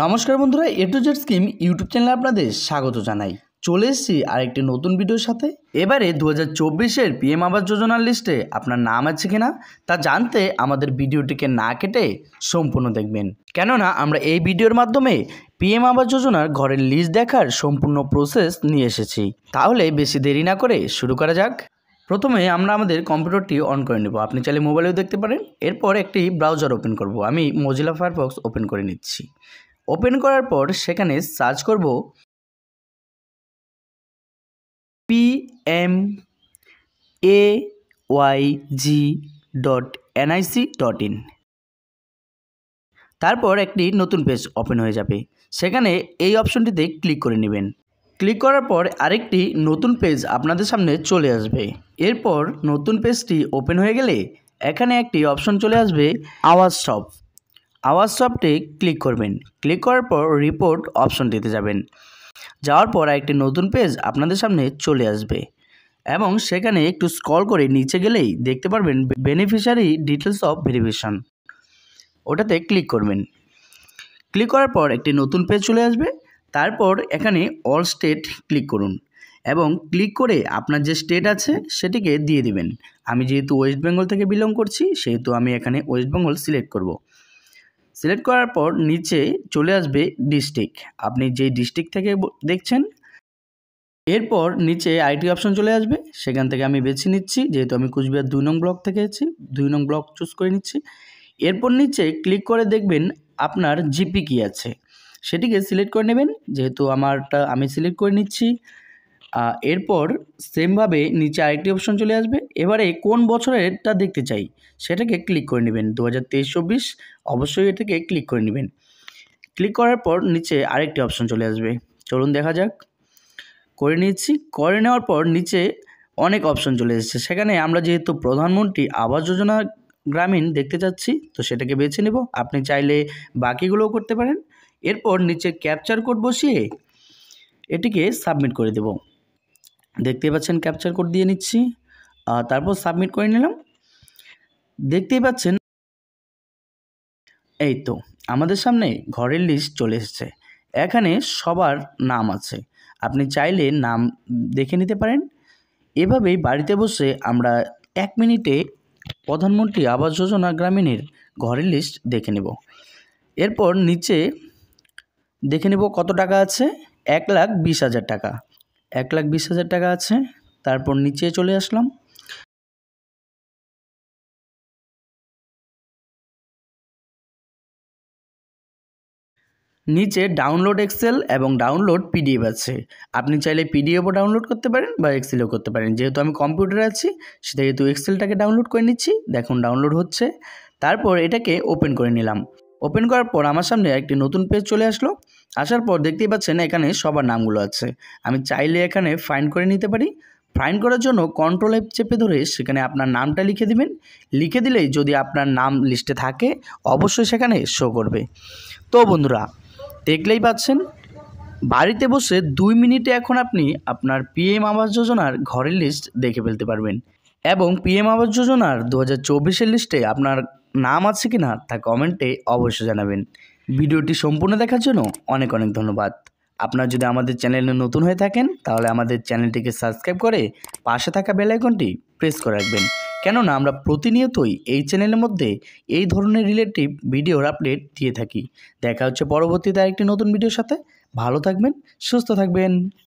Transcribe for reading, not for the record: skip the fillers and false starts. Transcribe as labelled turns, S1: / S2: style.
S1: নমস্কার বন্ধুরা, এ to Z scheme YouTube চ্যানেলে আপনাদের স্বাগত জানাই। চলে এসেছি আরেকটি নতুন ভিডিওর সাথে। এবারে 2024-এর পিএম আবাস যোজনার লিস্টে আপনার নাম আছে কিনা তা জানতে আমাদের ভিডিওটিকে না কেটে সম্পূর্ণ দেখবেন, কেননা আমরা এই ভিডিওর মাধ্যমে পিএম আবাস যোজনার ঘরের লিস্ট দেখার সম্পূর্ণ প্রসেস নিয়ে এসেছি। তাহলে বেশি দেরি না করে শুরু করা যাক। প্রথমে আমরা আমাদের কম্পিউটারটি অন করে নেব। আপনি চাইলে মোবাইলেও দেখতে পারেন। এরপর একটি ব্রাউজার ওপেন করব। আমি মজিলা ফায়ারফক্স ওপেন করে নিচ্ছি। ওপেন করার পর সেখানে সার্চ করব pmayg.nic.in। তারপর একটি নতুন পেজ ওপেন হয়ে যাবে। সেখানে এই অপশনটিতে ক্লিক করে নেবেন। ক্লিক করার পর আরেকটি নতুন পেজ আপনাদের সামনে চলে আসবে। এরপর নতুন পেজটি ওপেন হয়ে গেলে এখানে একটি অপশন চলে আসবে আওয়াজ শপ। আওয়াজ শপটি ক্লিক করবেন। ক্লিক করার পর রিপোর্ট অপশনটিতে যাবেন। যাওয়ার পর একটি নতুন পেজ আপনাদের সামনে চলে আসবে এবং সেখানে একটু স্ক্রল করে নিচে গেলেই দেখতে পারবেন বেনিফিশিয়ারি ডিটেলস অফ ভেরিফিকেশন, ওটাতে ক্লিক করবেন। ক্লিক করার পর একটি নতুন পেজ চলে আসবে। তারপর এখানে অল স্টেট ক্লিক করুন এবং ক্লিক করে আপনার যে স্টেট আছে সেটিকে দিয়ে দিবেন। আমি যেহেতু ওয়েস্ট বেঙ্গল থেকে বিলং করছি সেহেতু আমি এখানে ওয়েস্ট বেঙ্গল সিলেক্ট করব। সিলেক্ট করার পর নিচে চলে আসবে ডিস্ট্রিক্ট, আপনি যেই ডিস্ট্রিক্ট থেকে দেখছেন। এরপর নিচে আইটি অপশন চলে আসবে, সেখান থেকে আমি বেছে নিচ্ছি। যেহেতু আমি কুচবিহার 2 নং ব্লক থেকে আছি, 2 নং ব্লক চুজ করে নিচ্ছি। এরপর নিচে ক্লিক করে দেখবেন আপনার জিপি কি আছে, সেটিকে সিলেক্ট করে নেবেন। যেহেতু আমারটা আমি সিলেক্ট করে নিচ্ছি। এরপর সেমভাবে নিচে আরেকটি অপশন চলে আসবে। এবারে কোন বছরেরটা দেখতে চাই সেটাকে ক্লিক করে নেবেন। 2023-24 অবশ্যই এটাকে ক্লিক করে নেবেন। ক্লিক করার পর নিচে আরেকটি অপশন চলে আসবে, চলুন দেখা যাক। করে নিচ্ছি। করে নেওয়ার পর নিচে অনেক অপশন চলে এসেছে। সেখানে আমরা যেহেতু প্রধানমন্ত্রী আবাস যোজনা গ্রামীণ দেখতে চাচ্ছি তো সেটাকে বেছে নেব। আপনি চাইলে বাকিগুলোও করতে পারেন। এরপর নিচে ক্যাপচার কোড বসিয়ে এটিকে সাবমিট করে দেব। দেখতেই পাচ্ছেন ক্যাপচার কোড দিয়ে নিচ্ছি, তারপর সাবমিট করে নিলাম। দেখতেই পাচ্ছেন এই তো আমাদের সামনে ঘরের লিস্ট চলে এসেছে। এখানে সবার নাম আছে, আপনি চাইলে নাম দেখে নিতে পারেন। এভাবেই বাড়িতে বসে আমরা 1 মিনিটে প্রধানমন্ত্রী আবাস যোজনা গ্রামীণের ঘরের লিস্ট দেখে নেব। এরপর নিচে দেখে নেব কত টাকা আছে। 1,20,000 টাকা, 1,20,000 টাকা আছে। তারপর নিচে চলে আসলাম। নিচে ডাউনলোড এক্সেল এবং ডাউনলোড পিডিএফ আছে, আপনি চাইলে পিডিএফও ডাউনলোড করতে পারেন বা এক্সেলও করতে পারেন। যেহেতু আমি কম্পিউটারে আছি সেহেতু এক্সেলটাকে ডাউনলোড করে নিচ্ছি। দেখুন ডাউনলোড হচ্ছে। তারপর এটাকে ওপেন করে নিলাম। ওপেন করার পর আমার সামনে একটি নতুন পেজ চলে আসলো। আসার পর দেখতেই পাচ্ছেন এখানে সবার নামগুলো আছে। আমি চাইলে এখানে ফাইন্ড করে নিতে পারি। ফাইন্ড করার জন্য কন্ট্রোল F চেপে ধরে সেখানে আপনার নামটা লিখে দিবেন। লিখে দিলেই যদি আপনার নাম লিস্টে থাকে অবশ্যই সেখানে শো করবে। তো বন্ধুরা দেখলেই পাচ্ছেন বাড়িতে বসে 2 মিনিটে এখন আপনি আপনার পিএম আবাস যোজনার ঘরের লিস্ট দেখে ফেলতে পারবেন এবং পিএম আবাস যোজনার 2024-এর লিস্টে আপনার নাম আছে কি না তা কমেন্টে অবশ্যই জানাবেন। ভিডিওটি সম্পূর্ণ দেখার জন্য অনেক অনেক ধন্যবাদ। আপনারা যদি আমাদের চ্যানেলে নতুন হয়ে থাকেন তাহলে আমাদের চ্যানেলটিকে সাবস্ক্রাইব করে পাশে থাকা বেল আইকনটি প্রেস করে রাখবেন, কেননা আমরা প্রতিনিয়তই এই চ্যানেলের মধ্যে এই ধরনের রিলেটিভ ভিডিওর আপডেট দিয়ে থাকি। দেখা হচ্ছে পরবর্তীতে আরেকটি নতুন ভিডিওর সাথে। ভালো থাকবেন, সুস্থ থাকবেন।